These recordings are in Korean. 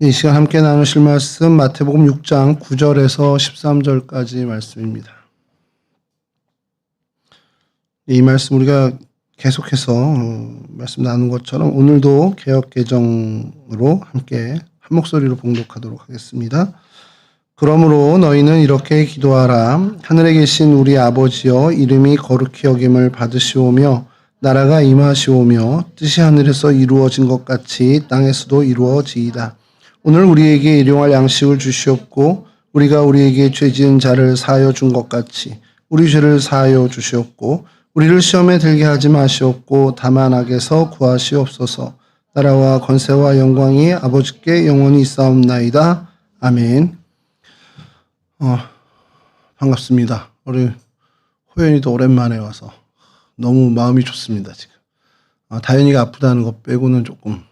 이 시간 함께 나누실 말씀 마태복음 6장 9절에서 13절까지 말씀입니다. 이 말씀 우리가 계속해서 말씀 나눈 것처럼 오늘도 개역개정으로 함께 한 목소리로 봉독하도록 하겠습니다. 그러므로 너희는 이렇게 기도하라. 하늘에 계신 우리 아버지여, 이름이 거룩히 여김을 받으시오며 나라가 임하시오며 뜻이 하늘에서 이루어진 것 같이 땅에서도 이루어지이다. 오늘 우리에게 일용할 양식을 주시옵고 우리가 우리에게 죄지은 자를 사하여 준 것 같이 우리 죄를 사하여 주시옵고 우리를 시험에 들게 하지 마시옵고 다만 악에서 구하시옵소서. 나라와 권세와 영광이 아버지께 영원히 있사옵나이다. 아멘. 반갑습니다. 우리 호연이도 오랜만에 와서 너무 마음이 좋습니다. 지금 다현이가 아프다는 것 빼고는 조금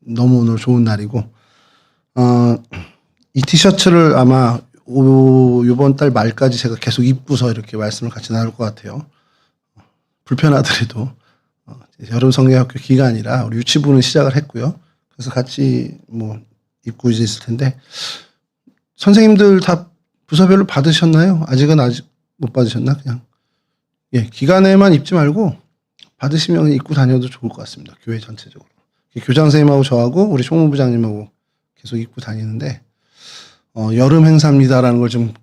너무 오늘 좋은 날이고, 이 티셔츠를 아마 이번 달 말까지 제가 계속 입고서 이렇게 말씀을 같이 나눌 것 같아요. 불편하더라도 여름 성경학교 기간이라 우리 유치부는 시작을 했고요. 그래서 같이 입고 이제 있을 텐데, 선생님들 다 부서별로 받으셨나요? 아직 못 받으셨나? 그냥 기간에만 입지 말고 받으시면 입고 다녀도 좋을 것 같습니다. 교회 전체적으로. 교장 선생님하고 저하고 우리 총무부장님하고 계속 입고 다니는데, 여름 행사입니다라는 걸 좀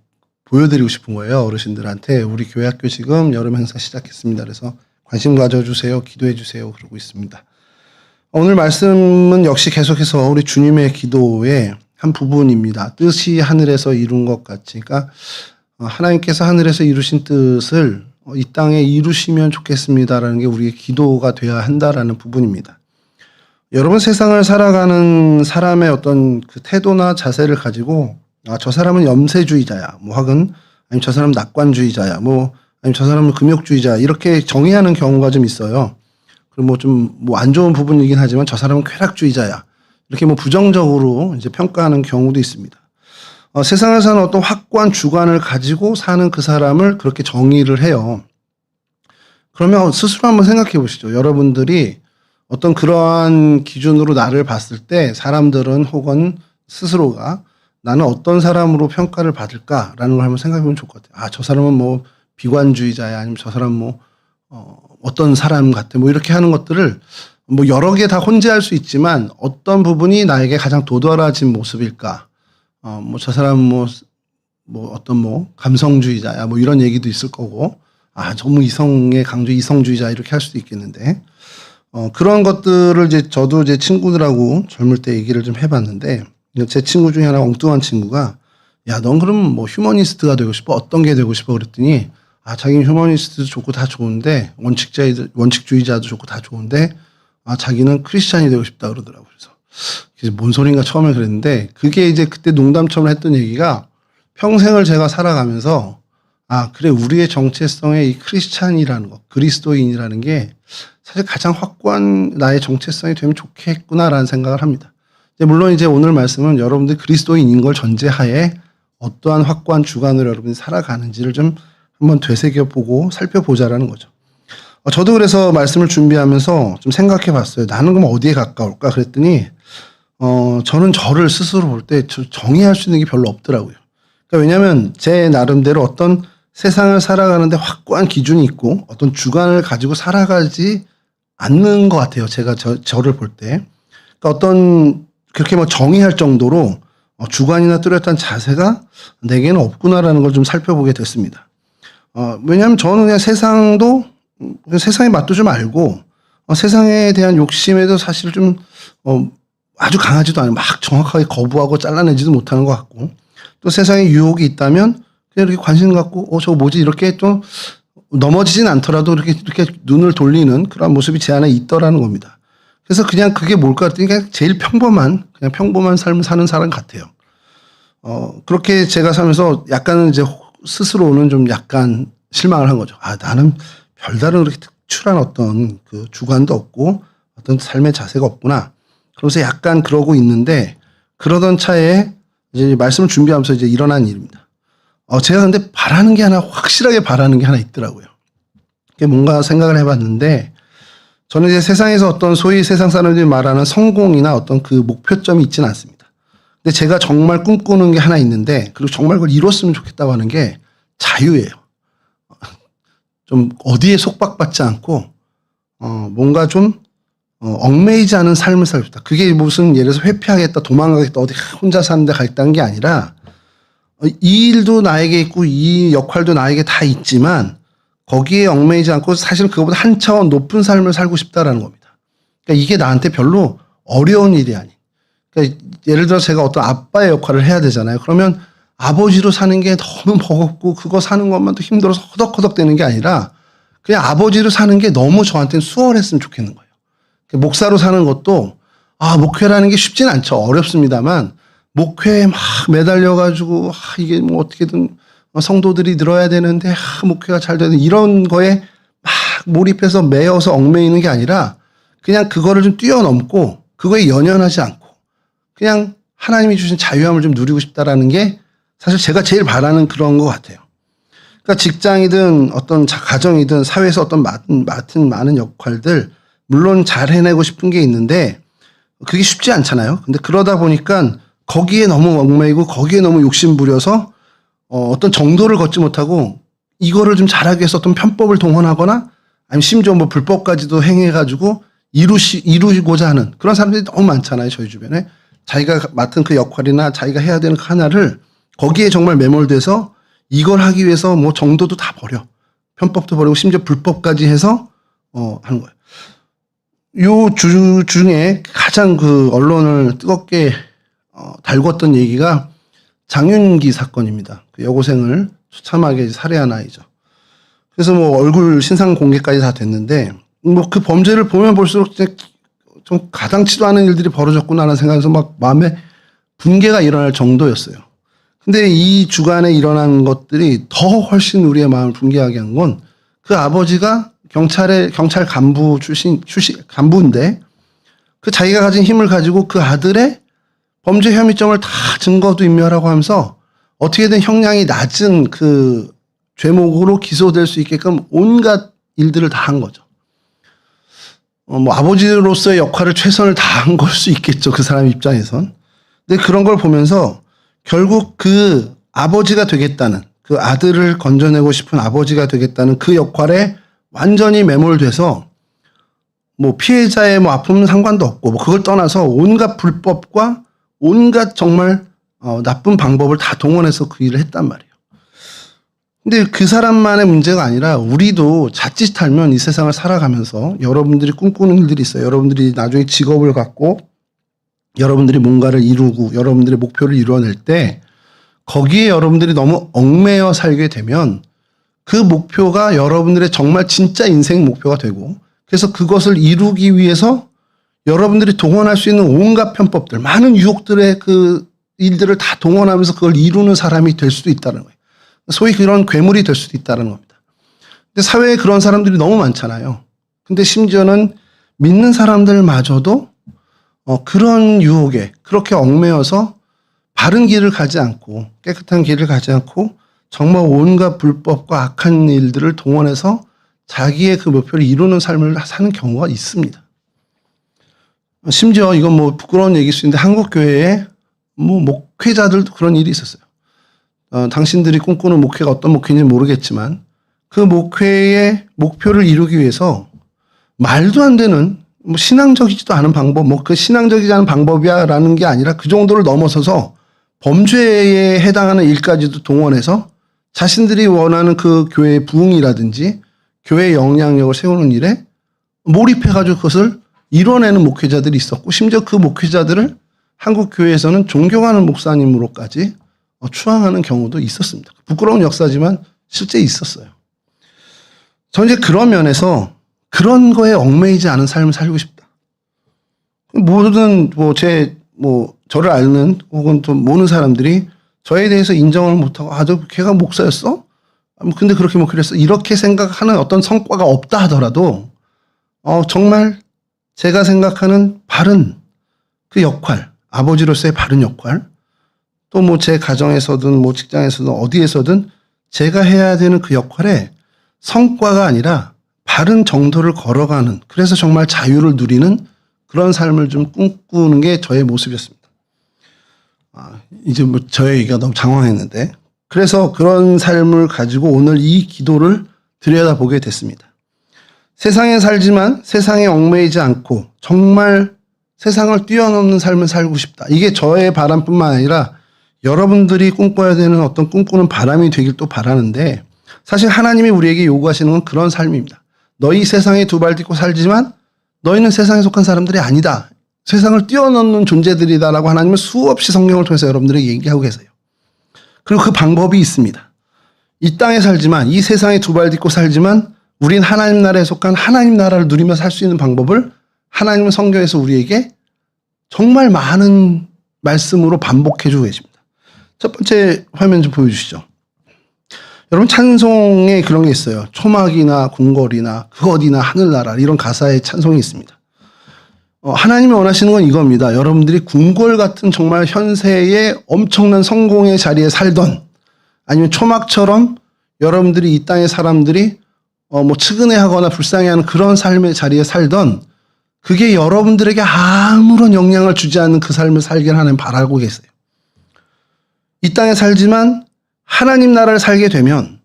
보여드리고 싶은 거예요. 어르신들한테 우리 교회 학교 지금 여름 행사 시작했습니다. 그래서 관심 가져주세요. 기도해 주세요. 그러고 있습니다. 오늘 말씀은 역시 계속해서 우리 주님의 기도의 한 부분입니다. 뜻이 하늘에서 이룬 것 같이. 그러니까 하나님께서 하늘에서 이루신 뜻을 이 땅에 이루시면 좋겠습니다라는 게 우리의 기도가 돼야 한다라는 부분입니다. 여러분, 세상을 살아가는 사람의 어떤 그 태도나 자세를 가지고 저 사람은 염세주의자야, 혹은 아니면 저 사람은 낙관주의자야, 아니면 저 사람은 금욕주의자, 이렇게 정의하는 경우가 좀 있어요. 그리고 좀 안 좋은 부분이긴 하지만 저 사람은 쾌락주의자야, 이렇게 부정적으로 이제 평가하는 경우도 있습니다. 세상을 사는 어떤 확고한 주관을 가지고 사는 그 사람을 그렇게 정의를 해요. 그러면 스스로 한번 생각해 보시죠. 여러분들이 어떤 그러한 기준으로 나를 봤을 때 사람들은 혹은 스스로가 나는 어떤 사람으로 평가를 받을까라는 걸 한번 생각해 보면 좋을 것 같아요. 저 사람은 비관주의자야, 아니면 저 사람은 어떤 사람 같아, 이렇게 하는 것들을 여러 개 다 혼재할 수 있지만 어떤 부분이 나에게 가장 도드라진 모습일까? 저 사람은 어떤 감성주의자야, 이런 얘기도 있을 거고, 너무 이성의 강조, 이성주의자, 이렇게 할 수도 있겠는데, 그런 것들을 저도 제 친구들하고 젊을 때 얘기를 좀 해봤는데, 제 친구 중에 하나 엉뚱한 친구가, 넌 그럼 휴머니스트가 되고 싶어? 어떤 게 되고 싶어? 그랬더니, 자기는 휴머니스트도 좋고 다 좋은데, 원칙주의자도 좋고 다 좋은데, 자기는 크리스찬이 되고 싶다 그러더라고요. 그래서 뭔 소린가 처음에 그랬는데, 그게 이제 그때 농담처럼 했던 얘기가, 평생을 제가 살아가면서 그래, 우리의 정체성의 이 크리스찬이라는 것, 그리스도인이라는 게 사실 가장 확고한 나의 정체성이 되면 좋겠구나라는 생각을 합니다. 물론 이제 오늘 말씀은 여러분들 그리스도인인 걸 전제하에 어떠한 확고한 주관으로 여러분이 살아가는지를 좀 한번 되새겨보고 살펴보자라는 거죠. 저도 그래서 말씀을 준비하면서 좀 생각해 봤어요. 나는 그럼 어디에 가까울까? 그랬더니, 저는 저를 스스로 볼 때 정의할 수 있는 게 별로 없더라고요. 그러니까 왜냐면 제 나름대로 어떤 세상을 살아가는데 확고한 기준이 있고 어떤 주관을 가지고 살아가지 않는 것 같아요. 제가 저를 볼 때. 그러니까 어떤 그렇게 정의할 정도로 주관이나 뚜렷한 자세가 내게는 없구나라는 걸 좀 살펴보게 됐습니다. 왜냐하면 저는 그냥 세상의 맛도 좀 알고, 세상에 대한 욕심에도 사실 좀 아주 강하지도 않아요. 막 정확하게 거부하고 잘라내지도 못하는 것 같고, 또 세상에 유혹이 있다면 그냥 이렇게 관심 갖고 저거 뭐지, 이렇게 또 넘어지진 않더라도 이렇게 눈을 돌리는 그런 모습이 제 안에 있더라는 겁니다. 그래서 그냥 그게 뭘까 했더니 그냥 제일 평범한 삶을 사는 사람 같아요. 그렇게 제가 살면서 약간은 이제 스스로는 좀 약간 실망을 한 거죠. 나는 별다른 그렇게 특출한 어떤 그 주관도 없고 어떤 삶의 자세가 없구나. 그러면서 약간 그러고 있는데, 그러던 차에 이제 말씀을 준비하면서 이제 일어난 일입니다. 제가 근데 확실하게 바라는 게 하나 있더라고요. 그게 뭔가 생각을 해봤는데, 저는 이제 세상에서 어떤 소위 세상 사람들이 말하는 성공이나 어떤 그 목표점이 있지는 않습니다. 근데 제가 정말 꿈꾸는 게 하나 있는데, 그리고 정말 그걸 이뤘으면 좋겠다고 하는 게 자유예요. 좀 어디에 속박받지 않고 뭔가 좀 얽매이지 않은 삶을 살고 싶다. 그게 무슨 예를 들어서 회피하겠다, 도망가겠다, 어디 혼자 사는데 가겠다는 게 아니라 이 일도 나에게 있고 이 역할도 나에게 다 있지만 거기에 얽매이지 않고 사실 그거보다 한 차원 높은 삶을 살고 싶다라는 겁니다. 그러니까 이게 나한테 별로 어려운 일이 아닌. 그러니까 예를 들어 제가 어떤 아빠의 역할을 해야 되잖아요. 그러면 아버지로 사는 게 너무 버겁고 그거 사는 것만도 힘들어서 허덕허덕 되는 게 아니라 그냥 아버지로 사는 게 너무 저한테는 수월했으면 좋겠는 거예요. 목사로 사는 것도 목회라는 게 쉽진 않죠. 어렵습니다만 목회에 막 매달려가지고 이게 뭐 어떻게든 성도들이 늘어야 되는데 목회가 잘 되는 이런 거에 막 몰입해서 매여서 얽매이는 게 아니라 그냥 그거를 좀 뛰어넘고 그거에 연연하지 않고 그냥 하나님이 주신 자유함을 좀 누리고 싶다라는 게 사실 제가 제일 바라는 그런 것 같아요. 그러니까 직장이든 어떤 가정이든 사회에서 어떤 맡은 많은 역할들 물론 잘 해내고 싶은 게 있는데 그게 쉽지 않잖아요. 근데 그러다 보니까 거기에 너무 얽매이고 거기에 너무 욕심 부려서 어떤 정도를 걷지 못하고 이거를 좀 잘하기 위해서 어떤 편법을 동원하거나 아니면 심지어 뭐 불법까지도 행해가지고 이루고자 하는 그런 사람들이 너무 많잖아요. 저희 주변에. 자기가 맡은 그 역할이나 자기가 해야 되는 그 하나를 거기에 정말 매몰돼서 이걸 하기 위해서 뭐 정도도 다 버려. 편법도 버리고 심지어 불법까지 해서 하는 거예요. 요 주 중에 가장 그 언론을 뜨겁게 달궜던 얘기가 장윤기 사건입니다. 그 여고생을 처참하게 살해한 아이죠. 그래서 뭐 얼굴 신상 공개까지 다 됐는데 뭐 그 범죄를 보면 볼수록 좀 가당치도 않은 일들이 벌어졌구나라는 생각에서 막 마음에 분개가 일어날 정도였어요. 근데 이 주간에 일어난 것들이 더 훨씬 우리의 마음을 분개하게 한 건 그 아버지가 경찰 간부 출신 간부인데 그 자기가 가진 힘을 가지고 그 아들의 범죄 혐의점을 다 증거도 인멸하고 하면서 어떻게든 형량이 낮은 그 죄목으로 기소될 수 있게끔 온갖 일들을 다 한 거죠. 뭐 아버지로서의 역할을 최선을 다한 걸 수 있겠죠. 그 사람 입장에선. 근데 그런 걸 보면서 결국 그 아버지가 되겠다는 그 아들을 건져내고 싶은 아버지가 되겠다는 그 역할에 완전히 매몰돼서 뭐 피해자의 뭐 아픔은 상관도 없고 뭐 그걸 떠나서 온갖 불법과 온갖 정말 나쁜 방법을 다 동원해서 그 일을 했단 말이에요. 근데 그 사람만의 문제가 아니라 우리도 자칫하면 이 세상을 살아가면서 여러분들이 꿈꾸는 일들이 있어요. 여러분들이 나중에 직업을 갖고 여러분들이 뭔가를 이루고 여러분들의 목표를 이루어낼 때 거기에 여러분들이 너무 얽매여 살게 되면 그 목표가 여러분들의 정말 진짜 인생 목표가 되고 그래서 그것을 이루기 위해서 여러분들이 동원할 수 있는 온갖 편법들, 많은 유혹들의 그 일들을 다 동원하면서 그걸 이루는 사람이 될 수도 있다는 거예요. 소위 그런 괴물이 될 수도 있다는 겁니다. 근데 사회에 그런 사람들이 너무 많잖아요. 근데 심지어는 믿는 사람들마저도 그런 유혹에 그렇게 얽매여서 바른 길을 가지 않고 깨끗한 길을 가지 않고 정말 온갖 불법과 악한 일들을 동원해서 자기의 그 목표를 이루는 삶을 사는 경우가 있습니다. 심지어 이건 뭐 부끄러운 얘기일 수 있는데 한국 교회에 뭐 목회자들도 그런 일이 있었어요. 당신들이 꿈꾸는 목회가 어떤 목회인지 모르겠지만 그 목회의 목표를 이루기 위해서 말도 안 되는 뭐 신앙적이지도 않은 방법, 뭐 그 신앙적이지 않은 방법이야라는 게 아니라 그 정도를 넘어서서 범죄에 해당하는 일까지도 동원해서 자신들이 원하는 그 교회의 부흥이라든지 교회의 영향력을 세우는 일에 몰입해가지고 그것을 이뤄내는 목회자들이 있었고 심지어 그 목회자들을 한국 교회에서는 존경하는 목사님으로까지 추앙하는 경우도 있었습니다. 부끄러운 역사지만 실제 있었어요. 저는 이제 그런 면에서 그런 거에 얽매이지 않은 삶을 살고 싶다. 모든 저를 아는 혹은 좀 모르는 사람들이 저에 대해서 인정을 못하고 걔가 목사였어? 근데 그렇게 목회를 했어? 이렇게 생각하는 어떤 성과가 없다 하더라도 정말 제가 생각하는 바른 그 역할, 아버지로서의 바른 역할, 또 뭐 제 가정에서든 뭐 직장에서든 어디에서든 제가 해야 되는 그 역할에 성과가 아니라 바른 정도를 걸어가는, 그래서 정말 자유를 누리는 그런 삶을 좀 꿈꾸는 게 저의 모습이었습니다. 이제 뭐 저의 얘기가 너무 장황했는데, 그래서 그런 삶을 가지고 오늘 이 기도를 들여다보게 됐습니다. 세상에 살지만 세상에 얽매이지 않고 정말 세상을 뛰어넘는 삶을 살고 싶다. 이게 저의 바람뿐만 아니라 여러분들이 꿈꿔야 되는 어떤 꿈꾸는 바람이 되길 또 바라는데, 사실 하나님이 우리에게 요구하시는 건 그런 삶입니다. 너희 세상에 두 발 딛고 살지만 너희는 세상에 속한 사람들이 아니다. 세상을 뛰어넘는 존재들이다라고 하나님은 수없이 성경을 통해서 여러분들에게 얘기하고 계세요. 그리고 그 방법이 있습니다. 이 땅에 살지만, 이 세상에 두 발 딛고 살지만 우린 하나님 나라에 속한 하나님 나라를 누리며 살 수 있는 방법을 하나님은 성경에서 우리에게 정말 많은 말씀으로 반복해 주고 계십니다. 첫 번째 화면 좀 보여주시죠. 여러분, 찬송에 그런 게 있어요. 초막이나 궁궐이나 그 어디나 하늘나라, 이런 가사의 찬송이 있습니다. 하나님이 원하시는 건 이겁니다. 여러분들이 궁궐 같은 정말 현세의 엄청난 성공의 자리에 살던, 아니면 초막처럼 여러분들이 이 땅의 사람들이 측은해하거나 불쌍해하는 그런 삶의 자리에 살던, 그게 여러분들에게 아무런 영향을 주지 않는 그 삶을 살기를 하나님 바라고 계세요. 이 땅에 살지만 하나님 나라를 살게 되면,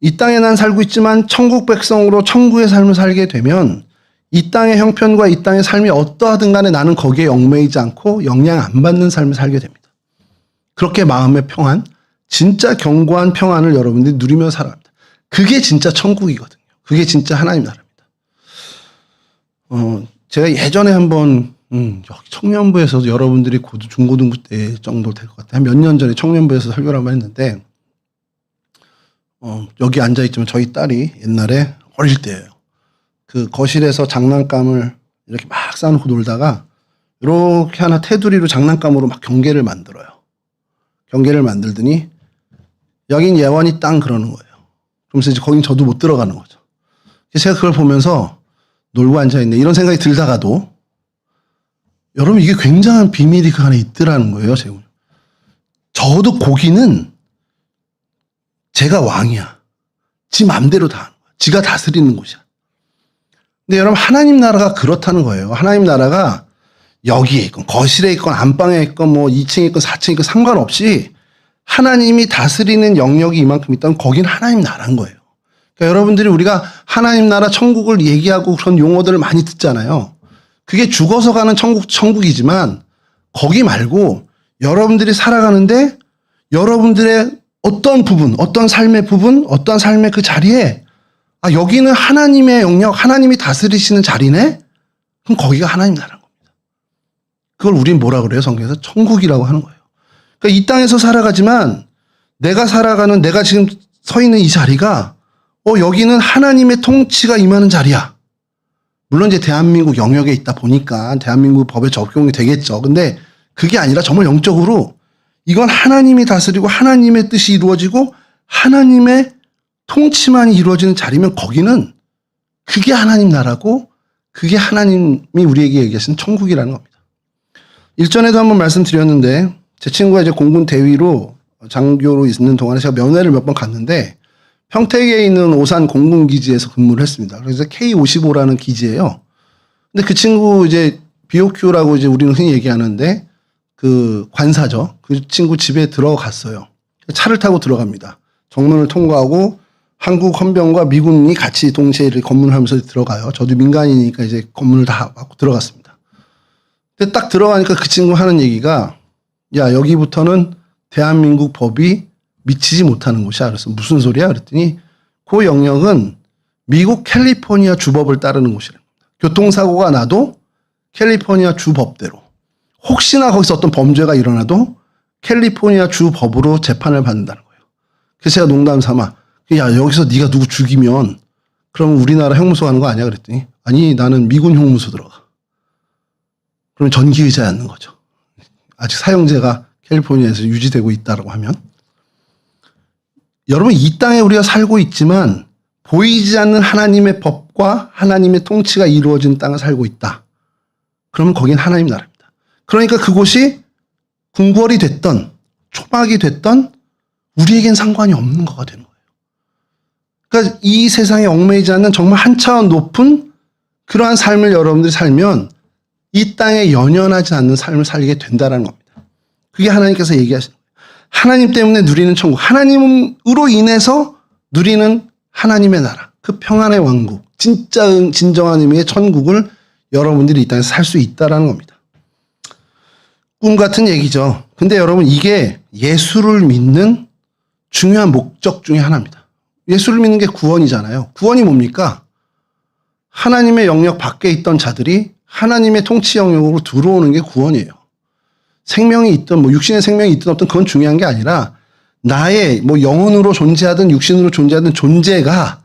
이 땅에 난 살고 있지만 천국 백성으로 천국의 삶을 살게 되면, 이 땅의 형편과 이 땅의 삶이 어떠하든 간에 나는 거기에 얽매이지 않고 영향 안 받는 삶을 살게 됩니다. 그렇게 마음의 평안, 진짜 견고한 평안을 여러분들이 누리며 살아갑니다. 그게 진짜 천국이거든요. 그게 진짜 하나님 나라입니다. 제가 예전에 한번 여기 청년부에서 여러분들이 중고등부 때 정도 될 것 같아요. 한 몇 년 전에 청년부에서 설교를 한번 했는데, 여기 앉아있지만 저희 딸이 옛날에 어릴 때예요. 그 거실에서 장난감을 이렇게 막 쌓아놓고 놀다가 이렇게 하나 테두리로 장난감으로 막 경계를 만들어요. 경계를 만들더니 여긴 예원이 땅 그러는 거예요. 그러면서 이제 거긴 저도 못 들어가는 거죠. 제가 그걸 보면서 놀고 앉아있네 이런 생각이 들다가도, 여러분, 이게 굉장한 비밀이 그 안에 있더라는 거예요. 저도 거기는 제가 왕이야. 지 맘대로 다 하는 거야. 지가 다스리는 곳이야. 근데 여러분, 하나님 나라가 그렇다는 거예요. 하나님 나라가 여기에 있건 거실에 있건 안방에 있건 2층에 있건 4층에 있건 상관없이 하나님이 다스리는 영역이 이만큼 있다면 거긴 하나님 나라인 거예요. 그러니까 여러분들이 우리가 하나님 나라 천국을 얘기하고 그런 용어들을 많이 듣잖아요. 그게 죽어서 가는 천국이지만 거기 말고 여러분들이 살아가는데 여러분들의 어떤 부분, 어떤 삶의 부분, 어떤 삶의 그 자리에 여기는 하나님의 영역, 하나님이 다스리시는 자리네? 그럼 거기가 하나님 나라인 겁니다. 그걸 우린 뭐라 그래요? 성경에서 천국이라고 하는 거예요. 그러니까 이 땅에서 살아가지만 내가 지금 서 있는 이 자리가 여기는 하나님의 통치가 임하는 자리야. 물론 이제 대한민국 영역에 있다 보니까 대한민국 법에 적용이 되겠죠. 근데 그게 아니라 정말 영적으로 이건 하나님이 다스리고 하나님의 뜻이 이루어지고 하나님의 통치만이 이루어지는 자리면 거기는 그게 하나님 나라고, 그게 하나님이 우리에게 얘기하시는 천국이라는 겁니다. 일전에도 한번 말씀드렸는데, 제 친구가 이제 공군 대위로 장교로 있는 동안에 제가 면회를 몇 번 갔는데 평택에 있는 오산 공군기지에서 근무를 했습니다. 그래서 K55라는 기지예요. 근데 그 친구 이제 BOQ라고 이제 우리는 흔히 얘기하는데 그 관사죠. 그 친구 집에 들어갔어요. 차를 타고 들어갑니다. 정문을 통과하고 한국 헌병과 미군이 같이 동시에 이렇게 검문을 하면서 들어가요. 저도 민간이니까 이제 검문을 다 받고 들어갔습니다. 근데 딱 들어가니까 그 친구 하는 얘기가, 야, 여기부터는 대한민국 법이 미치지 못하는 곳이야. 그래서 무슨 소리야? 그랬더니 그 영역은 미국 캘리포니아 주법을 따르는 곳이랍니다. 교통사고가 나도 캘리포니아 주법대로, 혹시나 거기서 어떤 범죄가 일어나도 캘리포니아 주법으로 재판을 받는다는 거예요. 그래서 제가 농담 삼아, 야, 여기서 네가 누구 죽이면 그럼 우리나라 형무소 가는 거 아니야? 그랬더니 아니, 나는 미군 형무소 들어가. 그러면 전기의자에 앉는 거죠. 아직 사형제가 캘리포니아에서 유지되고 있다라고 하면, 여러분, 이 땅에 우리가 살고 있지만 보이지 않는 하나님의 법과 하나님의 통치가 이루어진 땅을 살고 있다. 그러면 거긴 하나님 나라입니다. 그러니까 그곳이 궁궐이 됐던 초막이 됐던 우리에겐 상관이 없는 거가 되는 거예요. 그러니까 이 세상에 얽매이지 않는 정말 한 차원 높은 그러한 삶을 여러분들이 살면 이 땅에 연연하지 않는 삶을 살게 된다는 겁니다. 그게 하나님께서 얘기하시는 거예요. 하나님 때문에 누리는 천국, 하나님으로 인해서 누리는 하나님의 나라, 그 평안의 왕국, 진정한 의미의 천국을 여러분들이 이 땅에서 살 수 있다라는 겁니다. 꿈 같은 얘기죠. 근데 여러분, 이게 예수를 믿는 중요한 목적 중에 하나입니다. 예수를 믿는 게 구원이잖아요. 구원이 뭡니까? 하나님의 영역 밖에 있던 자들이 하나님의 통치 영역으로 들어오는 게 구원이에요. 생명이 있든 육신의 생명이 있든 없든 그건 중요한 게 아니라 나의 영혼으로 존재하든 육신으로 존재하든 존재가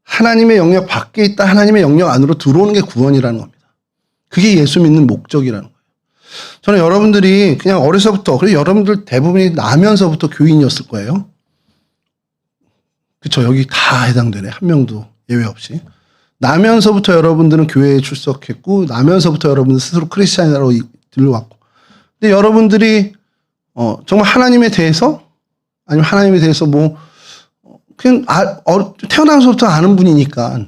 하나님의 영역 밖에 있다 하나님의 영역 안으로 들어오는 게 구원이라는 겁니다. 그게 예수 믿는 목적이라는 거예요. 저는 여러분들이 그냥 어려서부터, 그리고 여러분들 대부분이 나면서부터 교인이었을 거예요. 그쵸? 여기 다 해당되네. 한 명도 예외 없이. 나면서부터 여러분들은 교회에 출석했고, 나면서부터 여러분들 스스로 크리스찬이라고 들려왔고. 근데 여러분들이, 정말 하나님에 대해서, 아니면 하나님에 대해서 그냥, 태어나서부터 아는 분이니까.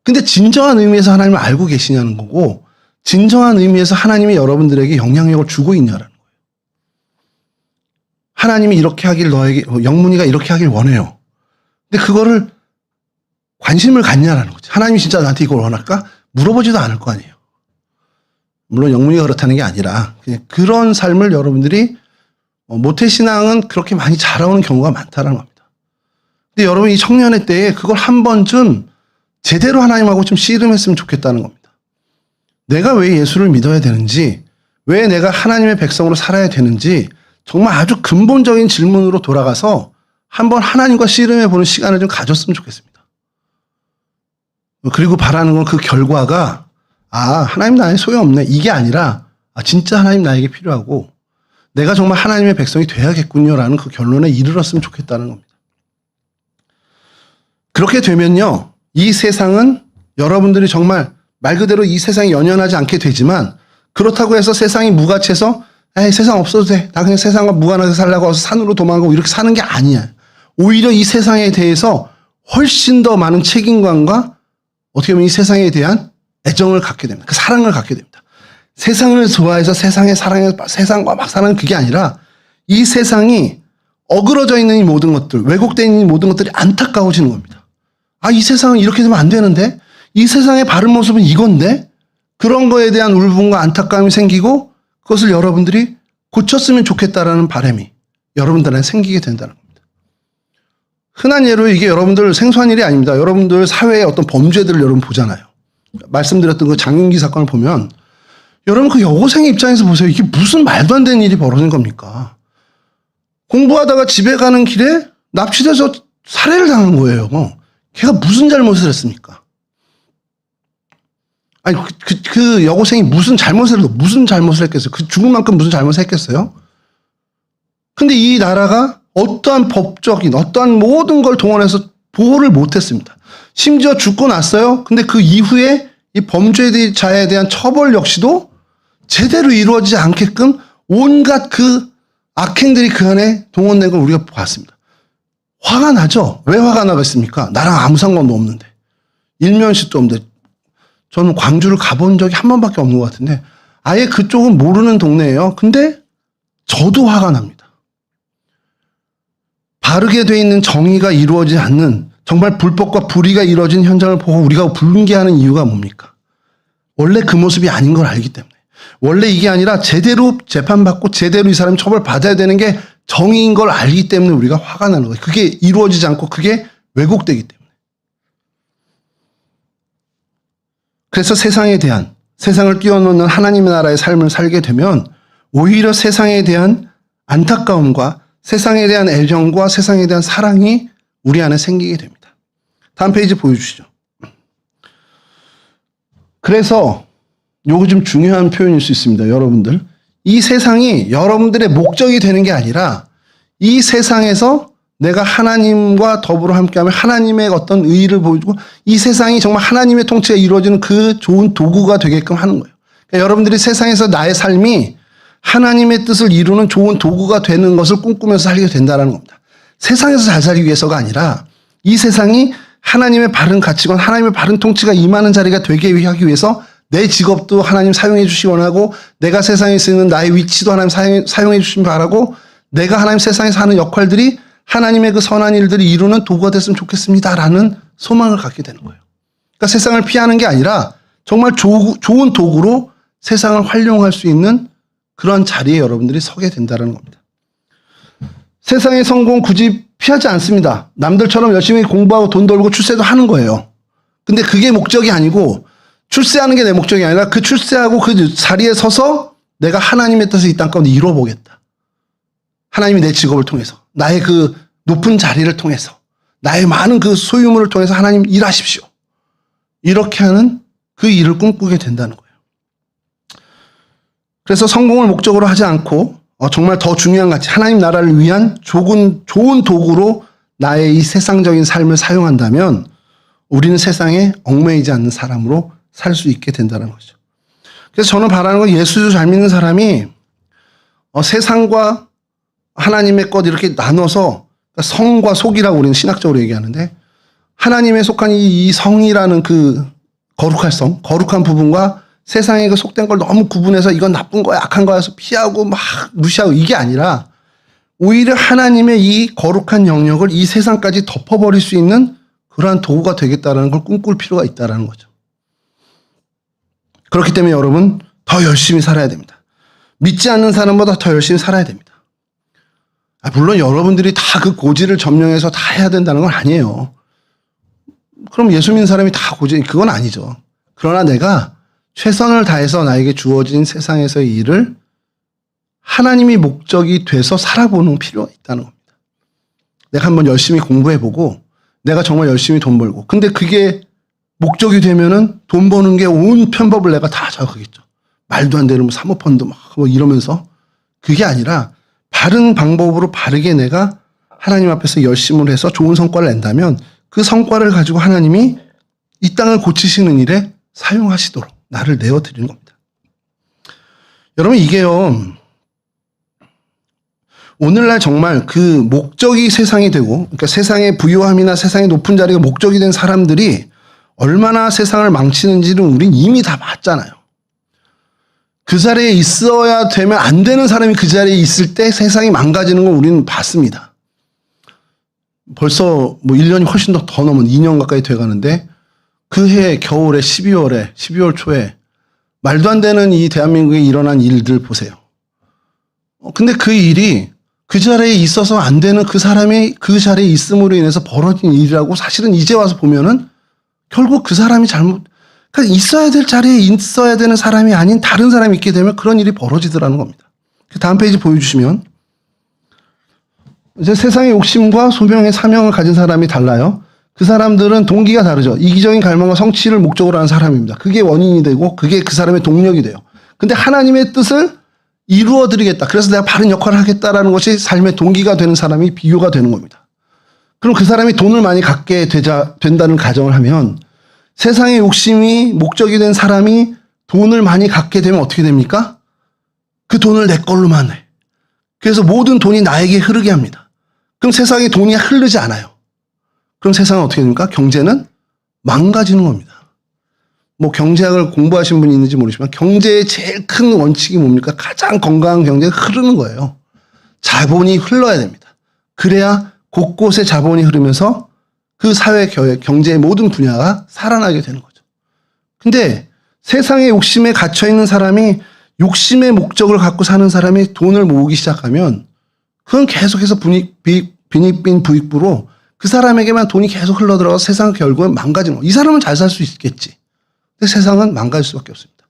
근데 진정한 의미에서 하나님을 알고 계시냐는 거고, 진정한 의미에서 하나님이 여러분들에게 영향력을 주고 있냐라는 거예요. 하나님이 이렇게 하길 너에게, 영문이가 이렇게 하길 원해요. 근데 그거를 관심을 갖냐라는 거지. 하나님이 진짜 나한테 이걸 원할까? 물어보지도 않을 거 아니에요. 물론 영문이가 그렇다는 게 아니라 그냥 그런 삶을 여러분들이 모태신앙은 그렇게 많이 자라오는 경우가 많다는 겁니다. 근데 여러분 이 청년의 때에 그걸 한 번쯤 제대로 하나님하고 좀 씨름했으면 좋겠다는 겁니다. 내가 왜 예수를 믿어야 되는지, 왜 내가 하나님의 백성으로 살아야 되는지 정말 아주 근본적인 질문으로 돌아가서 한번 하나님과 씨름해보는 시간을 좀 가졌으면 좋겠습니다. 그리고 바라는 건 그 결과가 하나님 나에게 소용없네 이게 아니라 진짜 하나님 나에게 필요하고 내가 정말 하나님의 백성이 돼야겠군요라는 그 결론에 이르렀으면 좋겠다는 겁니다. 그렇게 되면요, 이 세상은 여러분들이 정말 말 그대로 이 세상에 연연하지 않게 되지만, 그렇다고 해서 세상이 무가치해서 세상 없어도 돼, 나 그냥 세상과 무관하게 살라고 해서 산으로 도망가고 이렇게 사는 게 아니야. 오히려 이 세상에 대해서 훨씬 더 많은 책임감과 어떻게 보면 이 세상에 대한 애정을 갖게 됩니다. 그 사랑을 갖게 됩니다. 세상을 좋아해서 세상과 막 사는 그게 아니라 이 세상이 어그러져 있는 이 모든 것들, 왜곡되어 있는 이 모든 것들이 안타까워지는 겁니다. 이 세상은 이렇게 되면 안 되는데, 이 세상의 바른 모습은 이건데, 그런 거에 대한 울분과 안타까움이 생기고 그것을 여러분들이 고쳤으면 좋겠다라는 바람이 여러분들한테 생기게 된다는 겁니다. 흔한 예로 이게 여러분들 생소한 일이 아닙니다. 여러분들 사회의 어떤 범죄들을 여러분 보잖아요. 말씀드렸던 그 장윤기 사건을 보면 여러분 그 여고생의 입장에서 보세요. 이게 무슨 말도 안 되는 일이 벌어진 겁니까? 공부하다가 집에 가는 길에 납치돼서 살해를 당한 거예요. 걔가 무슨 잘못을 했습니까? 아니, 그 여고생이 무슨 잘못을 했겠어요? 그 죽을 만큼 무슨 잘못을 했겠어요? 근데 이 나라가 어떠한 법적인, 어떠한 모든 걸 동원해서 보호를 못했습니다. 심지어 죽고 났어요. 근데 그 이후에 이 범죄자에 대한 처벌 역시도 제대로 이루어지지 않게끔 온갖 그 악행들이 그 안에 동원된 걸 우리가 봤습니다. 화가 나죠? 왜 화가 나겠습니까? 나랑 아무 상관도 없는데. 일면식도 없는데. 저는 광주를 가본 적이 한 번밖에 없는 것 같은데 아예 그쪽은 모르는 동네예요. 근데 저도 화가 납니다. 바르게 돼 있는 정의가 이루어지지 않는 정말 불법과 불의가 이루어진 현장을 보고 우리가 분개하는 이유가 뭡니까? 원래 그 모습이 아닌 걸 알기 때문에. 원래 이게 아니라 제대로 재판받고 제대로 이 사람이 처벌받아야 되는 게 정의인 걸 알기 때문에 우리가 화가 나는 거예요. 그게 이루어지지 않고 그게 왜곡되기 때문에. 그래서 세상을 뛰어넘는 하나님의 나라의 삶을 살게 되면 오히려 세상에 대한 안타까움과 세상에 대한 애정과 세상에 대한 사랑이 우리 안에 생기게 됩니다. 다음 페이지 보여주시죠. 그래서 요거 좀 중요한 표현일 수 있습니다. 여러분들. 이 세상이 여러분들의 목적이 되는 게 아니라 이 세상에서 내가 하나님과 더불어 함께하면 하나님의 어떤 의의를 보여주고 이 세상이 정말 하나님의 통치가 이루어지는 그 좋은 도구가 되게끔 하는 거예요. 그러니까 여러분들이 세상에서 나의 삶이 하나님의 뜻을 이루는 좋은 도구가 되는 것을 꿈꾸면서 살게 된다는 겁니다. 세상에서 잘 살기 위해서가 아니라 이 세상이 하나님의 바른 가치관, 하나님의 바른 통치가 임하는 자리가 되게 하기 위해서 내 직업도 하나님 사용해 주시기 원하고 내가 세상에 쓰는 나의 위치도 하나님 사용해 주시기 바라고 내가 하나님 세상에서 하는 역할들이 하나님의 그 선한 일들을 이루는 도구가 됐으면 좋겠습니다라는 소망을 갖게 되는 거예요. 그러니까 세상을 피하는 게 아니라 정말 좋은 도구로 세상을 활용할 수 있는 그런 자리에 여러분들이 서게 된다는 겁니다. 세상의 성공 굳이 피하지 않습니다. 남들처럼 열심히 공부하고 돈 벌고 출세도 하는 거예요. 근데 그게 목적이 아니고 출세하는 게 내 목적이 아니라 그 출세하고 그 자리에 서서 내가 하나님의 뜻을 이 땅 가운데 이루어보겠다. 하나님이 내 직업을 통해서 나의 그 높은 자리를 통해서 나의 많은 그 소유물을 통해서 하나님 일하십시오. 이렇게 하는 그 일을 꿈꾸게 된다는 거예요. 그래서 성공을 목적으로 하지 않고 정말 더 중요한 가치 하나님 나라를 위한 좋은 도구로 나의 이 세상적인 삶을 사용한다면 우리는 세상에 얽매이지 않는 사람으로 살 수 있게 된다는 거죠. 그래서 저는 바라는 건 예수 잘 믿는 사람이 세상과 하나님의 것 이렇게 나눠서 성과 속이라고 우리는 신학적으로 얘기하는데 하나님에 속한 이 성이라는 그 거룩한 부분과 세상의 그 속된 걸 너무 구분해서 이건 나쁜 거야, 악한 거야 해서 피하고 막 무시하고 이게 아니라 오히려 하나님의 이 거룩한 영역을 이 세상까지 덮어버릴 수 있는 그러한 도구가 되겠다라는 걸 꿈꿀 필요가 있다라는 거죠. 그렇기 때문에 여러분 더 열심히 살아야 됩니다. 믿지 않는 사람보다 더 열심히 살아야 됩니다. 물론 여러분들이 다 그 고지를 점령해서 다 해야 된다는 건 아니에요. 그럼 예수 믿는 사람이 다 고지, 그건 아니죠. 그러나 내가 최선을 다해서 나에게 주어진 세상에서의 일을 하나님이 목적이 돼서 살아보는 필요가 있다는 겁니다. 내가 한번 열심히 공부해보고 내가 정말 열심히 돈 벌고 근데 그게 목적이 되면은 돈 버는 게 온 편법을 내가 다 자극하겠죠. 말도 안 되는 뭐 사모펀드 막 뭐 이러면서 그게 아니라 바른 방법으로 바르게 내가 하나님 앞에서 열심을 해서 좋은 성과를 낸다면 그 성과를 가지고 하나님이 이 땅을 고치시는 일에 사용하시도록 나를 내어드리는 겁니다. 여러분 이게요. 오늘날 정말 그 목적이 세상이 되고 그러니까 세상의 부유함이나 세상의 높은 자리가 목적이 된 사람들이 얼마나 세상을 망치는지는 우린 이미 다 봤잖아요. 그 자리에 있어야 되면 안 되는 사람이 그 자리에 있을 때 세상이 망가지는 걸 우리는 봤습니다. 벌써 뭐 1년이 훨씬 더 넘은 2년 가까이 돼가는데 그 해 겨울에 12월 초에 말도 안 되는 이 대한민국에 일어난 일들 보세요. 근데 그 일이 그 자리에 있어서 안 되는 그 사람이 그 자리에 있음으로 인해서 벌어진 일이라고 사실은 이제 와서 보면은 결국 그 사람이 그러니까 있어야 될 자리에 있어야 되는 사람이 아닌 다른 사람이 있게 되면 그런 일이 벌어지더라는 겁니다. 다음 페이지 보여주시면 이제 세상의 욕심과 소명의 사명을 가진 사람이 달라요. 그 사람들은 동기가 다르죠. 이기적인 갈망과 성취를 목적으로 하는 사람입니다. 그게 원인이 되고 그게 그 사람의 동력이 돼요. 근데 하나님의 뜻을 이루어드리겠다. 그래서 내가 바른 역할을 하겠다라는 것이 삶의 동기가 되는 사람이 비교가 되는 겁니다. 그럼 그 사람이 돈을 많이 갖게 된다는 가정을 하면 세상의 욕심이 목적이 된 사람이 돈을 많이 갖게 되면 어떻게 됩니까? 그 돈을 내 걸로만 해. 그래서 모든 돈이 나에게 흐르게 합니다. 그럼 세상에 돈이 흐르지 않아요. 그럼 세상은 어떻게 됩니까? 경제는 망가지는 겁니다. 뭐 경제학을 공부하신 분이 있는지 모르지만 경제의 제일 큰 원칙이 뭡니까? 가장 건강한 경제가 흐르는 거예요. 자본이 흘러야 됩니다. 그래야 곳곳에 자본이 흐르면서 그 사회, 경제의 모든 분야가 살아나게 되는 거죠. 근데 세상의 욕심에 갇혀있는 사람이 욕심의 목적을 갖고 사는 사람이 돈을 모으기 시작하면 그건 계속해서 빈익빈 부익부로 그 사람에게만 돈이 계속 흘러들어가서 세상은 결국은 망가지는 거예요. 이 사람은 잘 살 수 있겠지. 근데 세상은 망가질 수밖에 없습니다.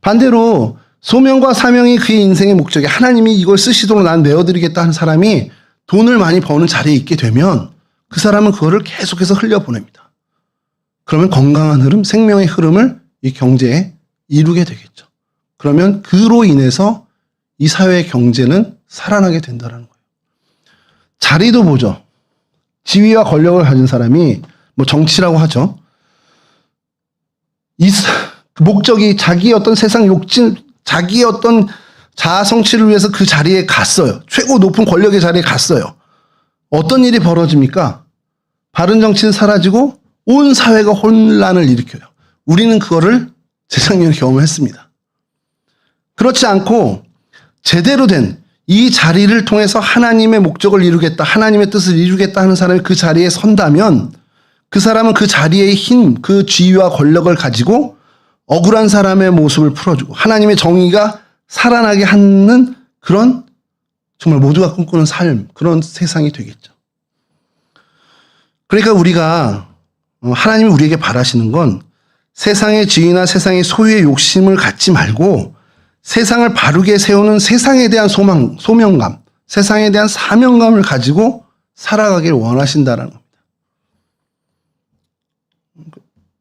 반대로 소명과 사명이 그의 인생의 목적이 하나님이 이걸 쓰시도록 난 내어드리겠다 하는 사람이 돈을 많이 버는 자리에 있게 되면 그 사람은 그거를 계속해서 흘려보냅니다. 그러면 건강한 흐름, 생명의 흐름을 이 경제에 이루게 되겠죠. 그러면 그로 인해서 이 사회의 경제는 살아나게 된다는 거예요. 자리도 보죠. 지위와 권력을 가진 사람이 뭐 정치라고 하죠. 이 목적이 자기의 어떤 세상 욕심, 자기의 어떤 자아 성취를 위해서 그 자리에 갔어요. 최고 높은 권력의 자리에 갔어요. 어떤 일이 벌어집니까? 바른 정치는 사라지고 온 사회가 혼란을 일으켜요. 우리는 그거를 재작년에 경험을 했습니다. 그렇지 않고 제대로 된 이 자리를 통해서 하나님의 목적을 이루겠다, 하나님의 뜻을 이루겠다 하는 사람이 그 자리에 선다면 그 사람은 그 자리의 힘, 그 지위와 권력을 가지고 억울한 사람의 모습을 풀어주고 하나님의 정의가 살아나게 하는 그런 정말 모두가 꿈꾸는 삶, 그런 세상이 되겠죠. 그러니까 우리가 하나님이 우리에게 바라시는 건 세상의 지위나 세상의 소유의 욕심을 갖지 말고 세상을 바르게 세우는 세상에 대한 소명감, 세상에 대한 사명감을 가지고 살아가길 원하신다는 겁니다.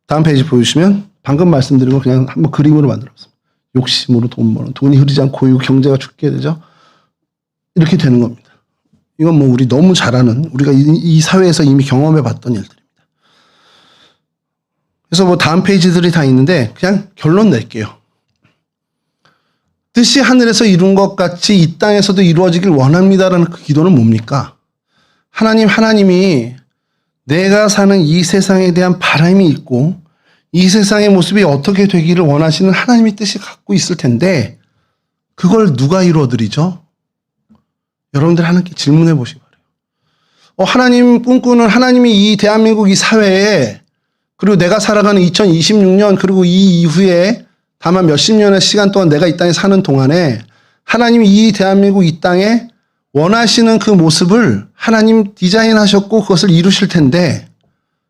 다음 페이지 보여주시면 방금 말씀드린 거 그냥 한번 그림으로 만들었습니다. 욕심으로 돈 버는, 돈이 흐르지 않고 고유 경제가 죽게 되죠. 이렇게 되는 겁니다. 이건 뭐 우리 너무 잘 아는, 우리가 이 사회에서 이미 경험해 봤던 일들입니다. 그래서 뭐 다음 페이지들이 다 있는데 그냥 결론 낼게요. 뜻이 하늘에서 이룬 것 같이 이 땅에서도 이루어지길 원합니다라는 그 기도는 뭡니까? 하나님이 내가 사는 이 세상에 대한 바람이 있고 이 세상의 모습이 어떻게 되기를 원하시는 하나님의 뜻이 갖고 있을 텐데 그걸 누가 이루어드리죠? 여러분들 하나님께 질문해 보시기 바래요. 하나님 꿈꾸는 하나님이 이 대한민국 이 사회에 그리고 내가 살아가는 2026년 그리고 이 이후에 다만 몇십 년의 시간 동안 내가 이 땅에 사는 동안에 하나님이 이 대한민국 이 땅에 원하시는 그 모습을 하나님 디자인하셨고 그것을 이루실 텐데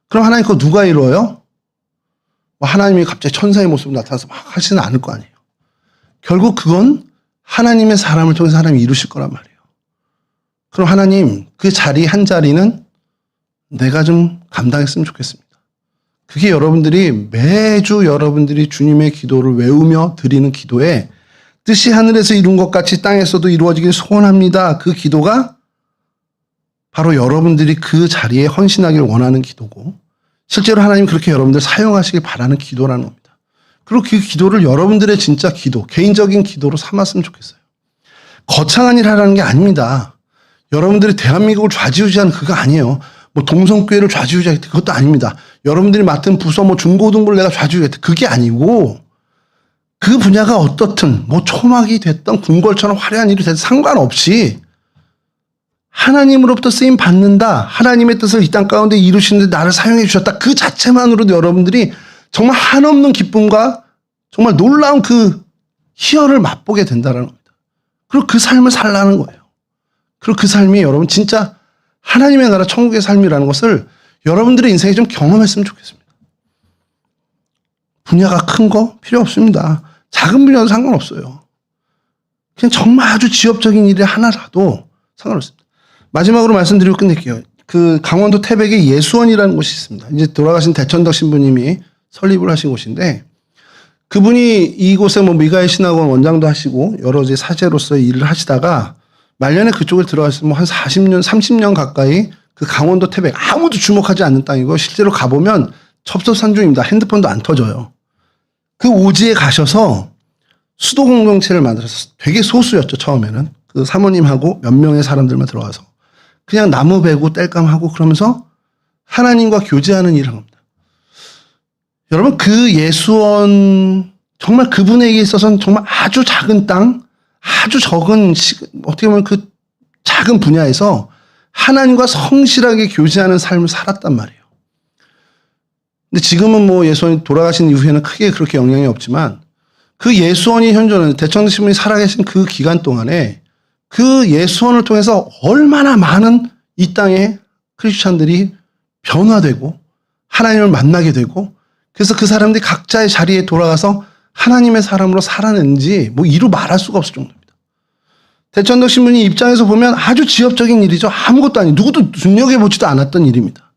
그럼 하나님 그거 누가 이루어요? 하나님이 갑자기 천사의 모습으로 나타나서 막 하시는 않을 거 아니에요. 결국 그건 하나님의 사람을 통해서 하나님이 이루실 거란 말이에요. 그럼 하나님 그 자리 한 자리는 내가 좀 감당했으면 좋겠습니다. 그게 여러분들이 매주 여러분들이 주님의 기도를 외우며 드리는 기도에 뜻이 하늘에서 이룬 것 같이 땅에서도 이루어지길 소원합니다. 그 기도가 바로 여러분들이 그 자리에 헌신하길 원하는 기도고 실제로 하나님 그렇게 여러분들 사용하시길 바라는 기도라는 겁니다. 그리고 그 기도를 여러분들의 진짜 기도, 개인적인 기도로 삼았으면 좋겠어요. 거창한 일 하라는 게 아닙니다. 여러분들이 대한민국을 좌지우지하는 그거 아니에요. 뭐 동성교회를 좌지우지하겠다 그것도 아닙니다. 여러분들이 맡은 부서 뭐 중고등부를 내가 좌지우지하겠다 그게 아니고 그 분야가 어떻든 뭐 초막이 됐던 궁궐처럼 화려한 일이 됐든 상관없이 하나님으로부터 쓰임 받는다. 하나님의 뜻을 이 땅 가운데 이루시는데 나를 사용해 주셨다. 그 자체만으로도 여러분들이 정말 한없는 기쁨과 정말 놀라운 그 희열을 맛보게 된다는 겁니다. 그리고 그 삶을 살라는 거예요. 그리고 그 삶이 여러분 진짜 하나님의 나라 천국의 삶이라는 것을 여러분들의 인생에 좀 경험했으면 좋겠습니다. 분야가 큰 거 필요 없습니다. 작은 분야도 상관없어요. 그냥 정말 아주 지엽적인 일이 하나라도 상관없습니다. 마지막으로 말씀드리고 끝낼게요. 그 강원도 태백에 예수원이라는 곳이 있습니다. 이제 돌아가신 대천덕 신부님이 설립을 하신 곳인데 그분이 이곳에 뭐 미가엘 신학원 원장도 하시고 여러 이제 사제로서의 일을 하시다가 말년에 그쪽에 들어가서 뭐 한 40년, 30년 가까이 그 강원도 태백 아무도 주목하지 않는 땅이고 실제로 가보면 첩첩산중입니다. 핸드폰도 안 터져요. 그 오지에 가셔서 수도 공동체를 만들어서 되게 소수였죠. 처음에는 그 사모님하고 몇 명의 사람들만 들어와서 그냥 나무 베고 땔감하고 그러면서 하나님과 교제하는 일을 한 겁니다. 여러분 그 예수원 정말 그분에게 있어서는 정말 아주 작은 땅 아주 적은 어떻게 보면 그 작은 분야에서 하나님과 성실하게 교제하는 삶을 살았단 말이에요. 근데 지금은 뭐 예수원이 돌아가신 이후에는 크게 그렇게 영향이 없지만 그 예수원이 현존하는 대천덕 신부님이 살아계신 그 기간 동안에 그 예수원을 통해서 얼마나 많은 이 땅의 크리스찬들이 변화되고 하나님을 만나게 되고 그래서 그 사람들이 각자의 자리에 돌아가서 하나님의 사람으로 살아냈는지 뭐 이루 말할 수가 없을 정도입니다. 대천덕 신부님 입장에서 보면 아주 지엽적인 일이죠. 아무것도 아니에요. 누구도 눈여겨보지도 않았던 일입니다.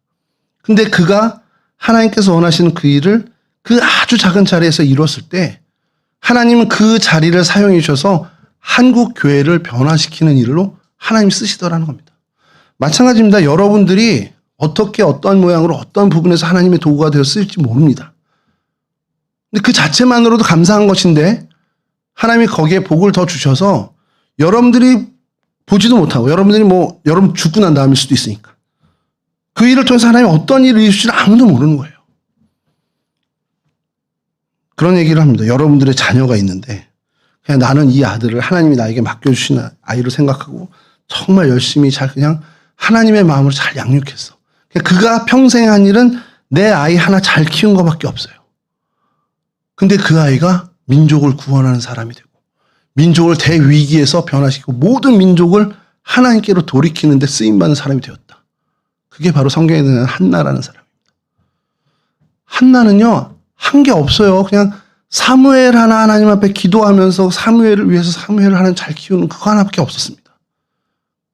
근데 그가 하나님께서 원하시는 그 일을 그 아주 작은 자리에서 이루었을 때 하나님은 그 자리를 사용해 주셔서 한국 교회를 변화시키는 일로 하나님이 쓰시더라는 겁니다. 마찬가지입니다. 여러분들이 어떻게 어떤 모양으로 어떤 부분에서 하나님의 도구가 되었을지 모릅니다. 근데 그 자체만으로도 감사한 것인데 하나님이 거기에 복을 더 주셔서 여러분들이 보지도 못하고 여러분들이 뭐 여러분 죽고 난 다음일 수도 있으니까 그 일을 통해서 하나님이 어떤 일을 이루실지 아무도 모르는 거예요. 그런 얘기를 합니다. 여러분들의 자녀가 있는데 그냥 나는 이 아들을 하나님이 나에게 맡겨주신 아이로 생각하고 정말 열심히 잘 그냥 하나님의 마음으로 잘 양육했어. 그가 평생 한 일은 내 아이 하나 잘 키운 것밖에 없어요. 근데 그 아이가 민족을 구원하는 사람이 되고 민족을 대위기에서 변화시키고 모든 민족을 하나님께로 돌이키는 데 쓰임받는 사람이 되었다. 그게 바로 성경에 나오는 한나라는 사람입니다. 한나는요, 한 게 없어요. 그냥 사무엘 하나 하나님 앞에 기도하면서 사무엘을 위해서 사무엘을 하나님 잘 키우는 그거 하나밖에 없었습니다.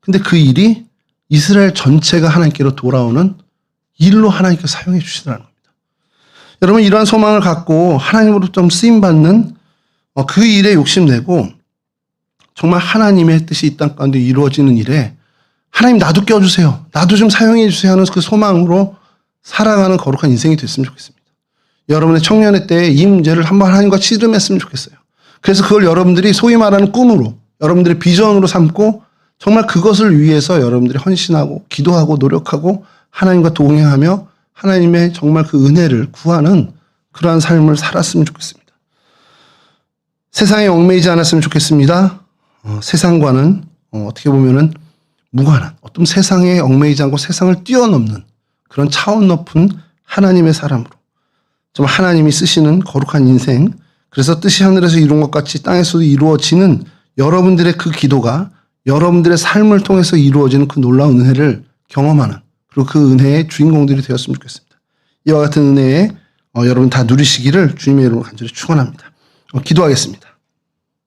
근데 그 일이 이스라엘 전체가 하나님께로 돌아오는 일로 하나님께서 사용해 주시더라는 겁니다. 여러분, 이러한 소망을 갖고 하나님으로 좀 쓰임받는 그 일에 욕심내고 정말 하나님의 뜻이 이 땅 가운데 이루어지는 일에 하나님 나도 껴주세요. 나도 좀 사용해 주세요 하는 그 소망으로 살아가는 거룩한 인생이 됐으면 좋겠습니다. 여러분의 청년의 때에 이 문제를 한번 하나님과 씨름했으면 좋겠어요. 그래서 그걸 여러분들이 소위 말하는 꿈으로 여러분들의 비전으로 삼고 정말 그것을 위해서 여러분들이 헌신하고 기도하고 노력하고 하나님과 동행하며 하나님의 정말 그 은혜를 구하는 그러한 삶을 살았으면 좋겠습니다. 세상에 얽매이지 않았으면 좋겠습니다. 세상과는 어떻게 보면은 무관한 어떤 세상에 얽매이지 않고 세상을 뛰어넘는 그런 차원 높은 하나님의 사람으로 좀 하나님이 쓰시는 거룩한 인생, 그래서 뜻이 하늘에서 이룬 것 같이 땅에서도 이루어지는 여러분들의 그 기도가 여러분들의 삶을 통해서 이루어지는 그 놀라운 은혜를 경험하는 그리고 그 은혜의 주인공들이 되었으면 좋겠습니다. 이와 같은 은혜에 여러분 다 누리시기를 주님의 이름으로 간절히 축원합니다. 기도하겠습니다.